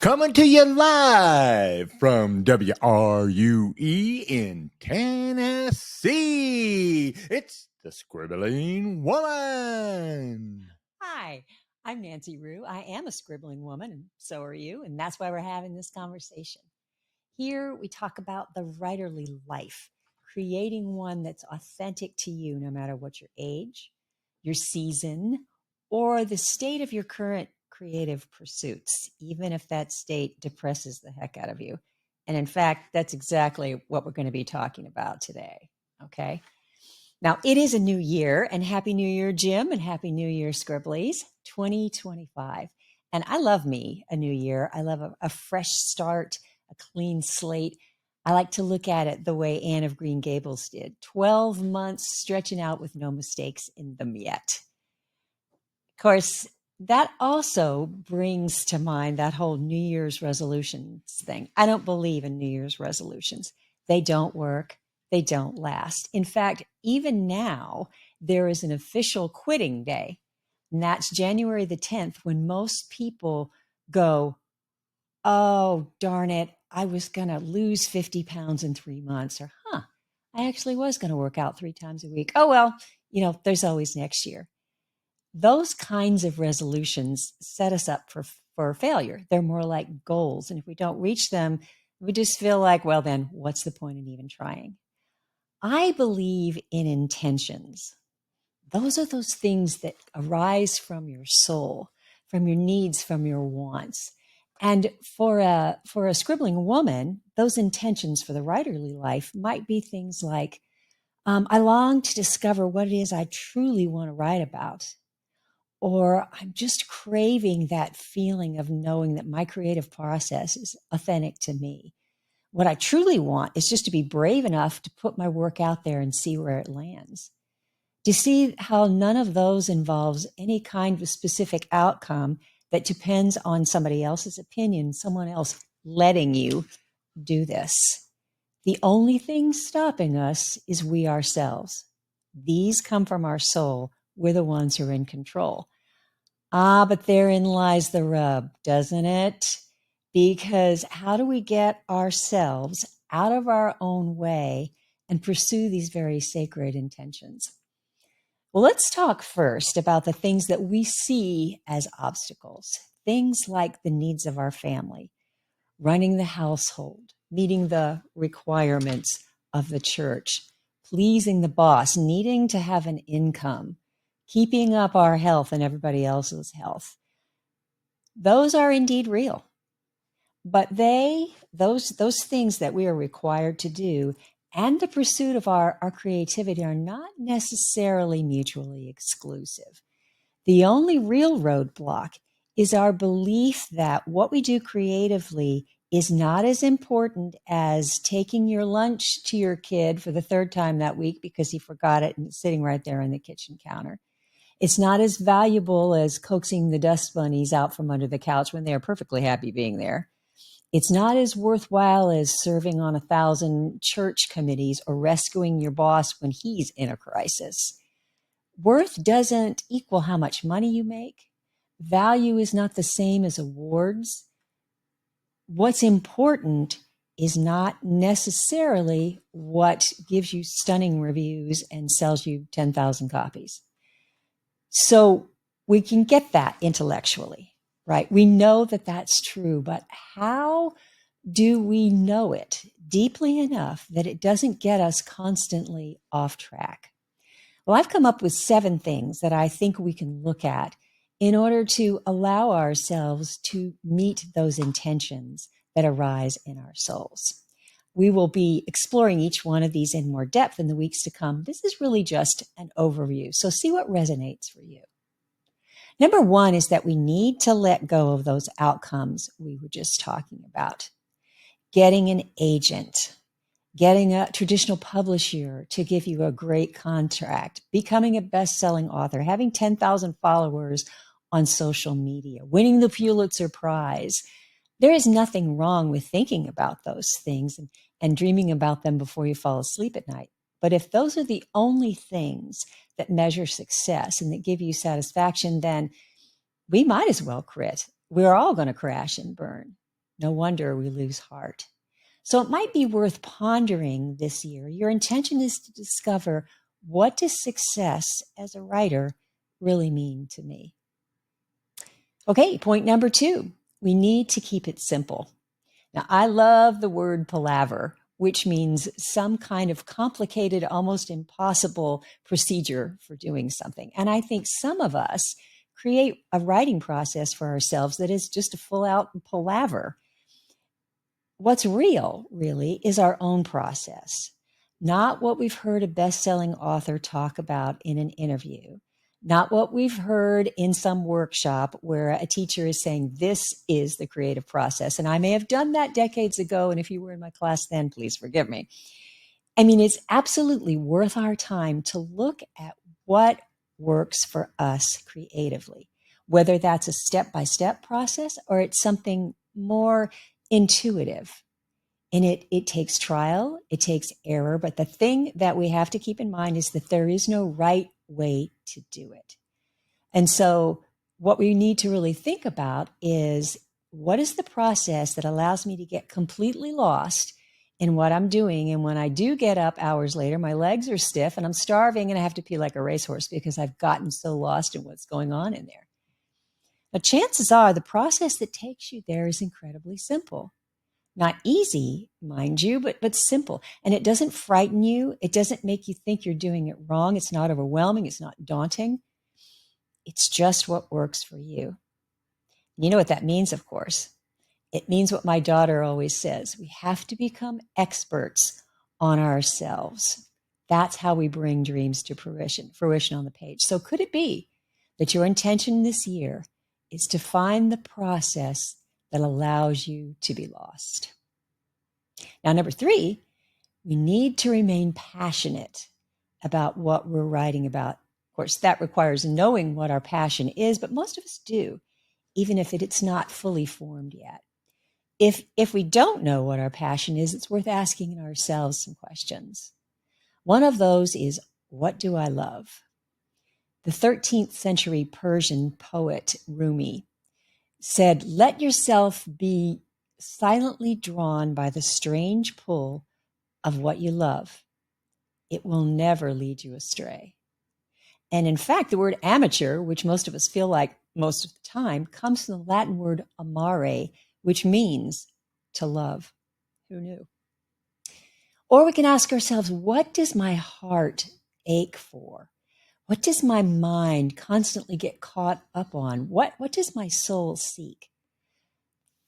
Coming to you live from WRUE in Tennessee. It's the Scribbling Woman. Hi, I'm Nancy Rue. I am a scribbling woman, and so are you. And that's why we're having this conversation. Here we talk about the writerly life, creating one that's authentic to you, no matter what your age, your season, or the state of your current creative pursuits, even if that state depresses the heck out of you. And in fact, that's exactly what we're going to be talking about today. Okay. Now, it is a new year, and Happy New Year, Jim, and Happy New Year, Scribblies, 2025. And I love me a new year. I love a fresh start, a clean slate. I like to look at it the way Anne of Green Gables did, 12 months stretching out with no mistakes in them yet. Of course, that also brings to mind that whole New Year's resolutions thing. I don't believe in New Year's resolutions. They don't work. They don't last. In fact, even now, there is an official quitting day, and that's January the 10th, when most people go, oh, darn it, I was going to lose 50 pounds in 3 months, or, I actually was going to work out 3 times a week. Oh, well, there's always next year. Those kinds of resolutions set us up for failure. They're more like goals. And if we don't reach them, we just feel like, well, then what's the point in even trying? I believe in intentions. Those are those things that arise from your soul, from your needs, from your wants. And for a scribbling woman, those intentions for the writerly life might be things like, I long to discover what it is I truly want to write about. Or I'm just craving that feeling of knowing that my creative process is authentic to me. What I truly want is just to be brave enough to put my work out there and see where it lands. Do you see how none of those involves any kind of specific outcome that depends on somebody else's opinion, someone else letting you do this? The only thing stopping us is we ourselves. These come from our soul. We're the ones who are in control. But therein lies the rub, doesn't it? Because how do we get ourselves out of our own way and pursue these very sacred intentions? Well, let's talk first about the things that we see as obstacles, things like the needs of our family, running the household, meeting the requirements of the church, pleasing the boss, needing to have an income, keeping up our health and everybody else's health. Those are indeed real. But those things that we are required to do and the pursuit of our creativity are not necessarily mutually exclusive. The only real roadblock is our belief that what we do creatively is not as important as taking your lunch to your kid for the third time that week because he forgot it and it's sitting right there on the kitchen counter. It's not as valuable as coaxing the dust bunnies out from under the couch when they are perfectly happy being there. It's not as worthwhile as serving on 1,000 church committees or rescuing your boss when he's in a crisis. Worth doesn't equal how much money you make. Value is not the same as awards. What's important is not necessarily what gives you stunning reviews and sells you 10,000 copies. So we can get that intellectually, right? We know that that's true, but how do we know it deeply enough that it doesn't get us constantly off track? Well, I've come up with 7 things that I think we can look at in order to allow ourselves to meet those intentions that arise in our souls. We will be exploring each one of these in more depth in the weeks to come. This is really just an overview, so see what resonates for you. Number 1 is that we need to let go of those outcomes we were just talking about. Getting an agent, getting a traditional publisher to give you a great contract, becoming a best-selling author, having 10,000 followers on social media, winning the Pulitzer Prize. There is nothing wrong with thinking about those things and dreaming about them before you fall asleep at night. But if those are the only things that measure success and that give you satisfaction, then we might as well quit. We're all going to crash and burn. No wonder we lose heart. So it might be worth pondering this year. Your intention is to discover, what does success as a writer really mean to me? Okay, point number 2, we need to keep it simple. Now, I love the word palaver, which means some kind of complicated, almost impossible procedure for doing something. And I think some of us create a writing process for ourselves that is just a full out palaver. What's real, really, is our own process, not what we've heard a best-selling author talk about in an interview, not what we've heard in some workshop where a teacher is saying, this is the creative process. And I may have done that decades ago. And if you were in my class then, please forgive me. I mean, it's absolutely worth our time to look at what works for us creatively, whether that's a step-by-step process or it's something more intuitive. And it takes trial, it takes error. But the thing that we have to keep in mind is that there is no right way to do it. And so what we need to really think about is, what is the process that allows me to get completely lost in what I'm doing? And when I do get up hours later, my legs are stiff and I'm starving and I have to pee like a racehorse because I've gotten so lost in what's going on in there. Now, chances are the process that takes you there is incredibly simple. Not easy, mind you, but simple. And it doesn't frighten you. It doesn't make you think you're doing it wrong. It's not overwhelming. It's not daunting. It's just what works for you. You know what that means, of course. It means what my daughter always says. We have to become experts on ourselves. That's how we bring dreams to fruition on the page. So could it be that your intention this year is to find the process that allows you to be lost? Now, number 3, we need to remain passionate about what we're writing about. Of course, that requires knowing what our passion is, but most of us do, even if it's not fully formed yet. If we don't know what our passion is, it's worth asking ourselves some questions. One of those is, what do I love? The 13th century Persian poet Rumi said, let yourself be silently drawn by the strange pull of what you love. It will never lead you astray. And in fact, the word amateur, which most of us feel like most of the time, comes from the Latin word amare, which means to love. Who knew? Or we can ask ourselves, what does my heart ache for? What does my mind constantly get caught up on? What does my soul seek?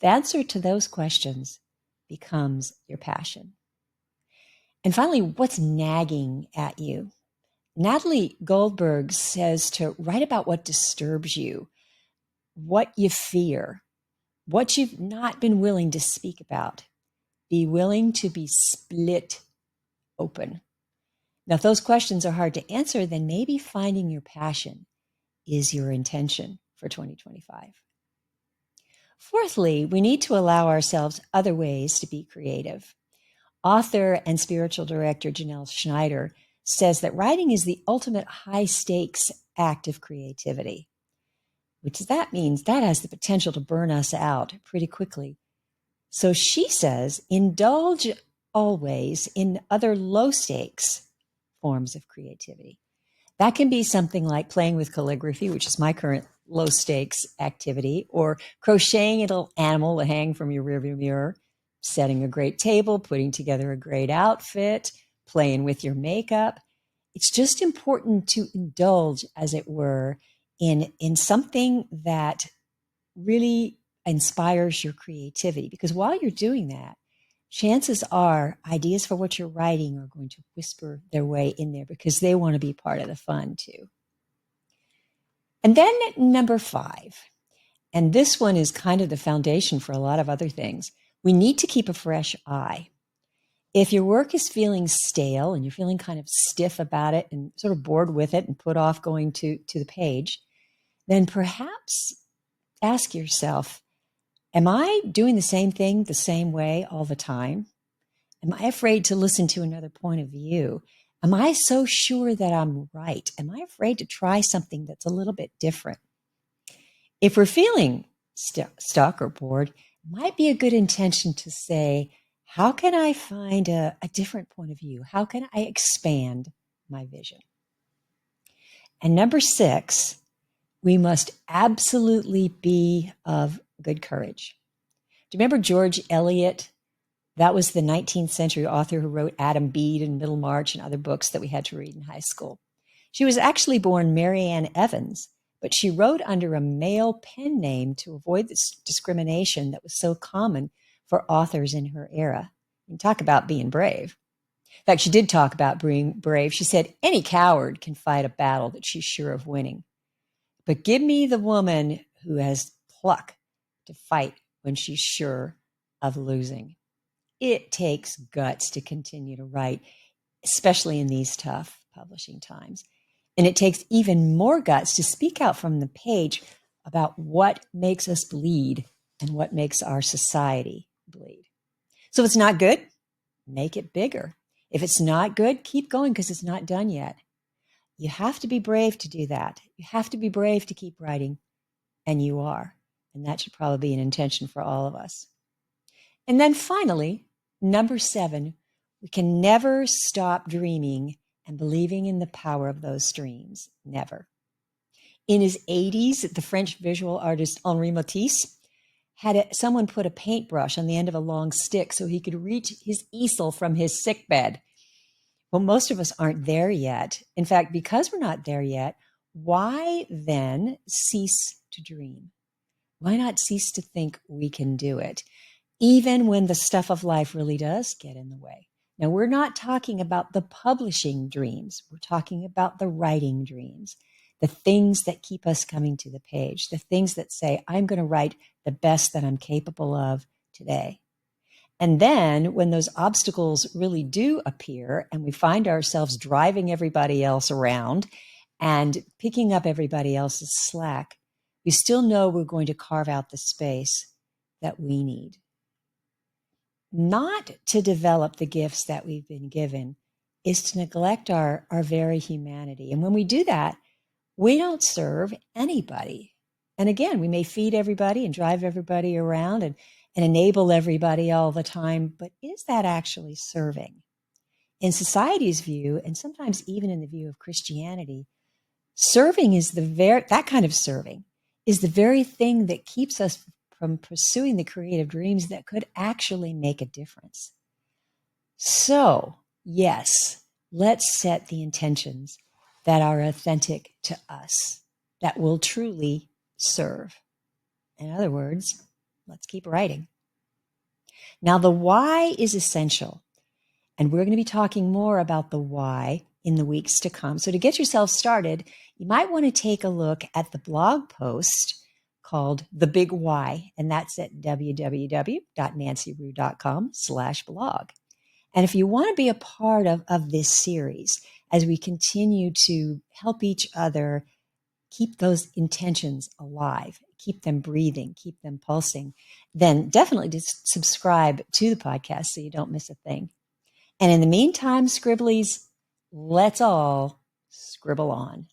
The answer to those questions becomes your passion. And finally, what's nagging at you? Natalie Goldberg says to write about what disturbs you, what you fear, what you've not been willing to speak about. Be willing to be split open. Now, if those questions are hard to answer, then maybe finding your passion is your intention for 2025. Fourthly, we need to allow ourselves other ways to be creative. Author and spiritual director Janelle Schneider says that writing is the ultimate high-stakes act of creativity, which that means that has the potential to burn us out pretty quickly. So she says, indulge always in other low-stakes forms of creativity. That can be something like playing with calligraphy, which is my current low-stakes activity, or crocheting a little animal to hang from your rearview mirror, setting a great table, putting together a great outfit, playing with your makeup. It's just important to indulge, as it were, in something that really inspires your creativity. Because while you're doing that, chances are ideas for what you're writing are going to whisper their way in there because they want to be part of the fun too. And then number 5, and this one is kind of the foundation for a lot of other things. We need to keep a fresh eye. If your work is feeling stale and you're feeling kind of stiff about it and sort of bored with it and put off going to the page, then perhaps ask yourself, am I doing the same thing the same way all the time? Am I afraid to listen to another point of view? Am I so sure that I'm right? Am I afraid to try something that's a little bit different? If we're feeling stuck or bored, might be a good intention to say, how can I find a different point of view? How can I expand my vision? And number 6, we must absolutely be of good courage. Do you remember George Eliot? That was the 19th century author who wrote Adam Bede and Middlemarch and other books that we had to read in high school. She was actually born Mary Ann Evans, but she wrote under a male pen name to avoid this discrimination that was so common for authors in her era. And talk about being brave. In fact, she did talk about being brave. She said, any coward can fight a battle that she's sure of winning. But give me the woman who has pluck to fight when she's sure of losing. It takes guts to continue to write, especially in these tough publishing times. And it takes even more guts to speak out from the page about what makes us bleed and what makes our society bleed. So if it's not good, make it bigger. If it's not good, keep going because it's not done yet. You have to be brave to do that. You have to be brave to keep writing, and you are. And that should probably be an intention for all of us. And then finally, number 7, we can never stop dreaming and believing in the power of those dreams. Never. In his 80s, the French visual artist Henri Matisse had someone put a paintbrush on the end of a long stick so he could reach his easel from his sickbed. Well, most of us aren't there yet. In fact, because we're not there yet, why then cease to dream? Why not cease to think we can do it, even when the stuff of life really does get in the way? Now, we're not talking about the publishing dreams. We're talking about the writing dreams, the things that keep us coming to the page, the things that say, I'm going to write the best that I'm capable of today. And then when those obstacles really do appear and we find ourselves driving everybody else around and picking up everybody else's slack, we still know we're going to carve out the space that we need. Not to develop the gifts that we've been given is to neglect our very humanity. And when we do that, we don't serve anybody. And again, we may feed everybody and drive everybody around and enable everybody all the time, but is that actually serving? In society's view, and sometimes even in the view of Christianity, serving is that kind of serving is the very thing that keeps us from pursuing the creative dreams that could actually make a difference. So, yes, let's set the intentions that are authentic to us, that will truly serve. In other words, let's keep writing. Now, the why is essential, and we're going to be talking more about the why in the weeks to come. So to get yourself started, you might want to take a look at the blog post called The Big Why, and that's at www.nancyrue.com/blog. And if you want to be a part of this series, as we continue to help each other keep those intentions alive, keep them breathing, keep them pulsing, then definitely just subscribe to the podcast so you don't miss a thing. And in the meantime, Scribblies, let's all scribble on.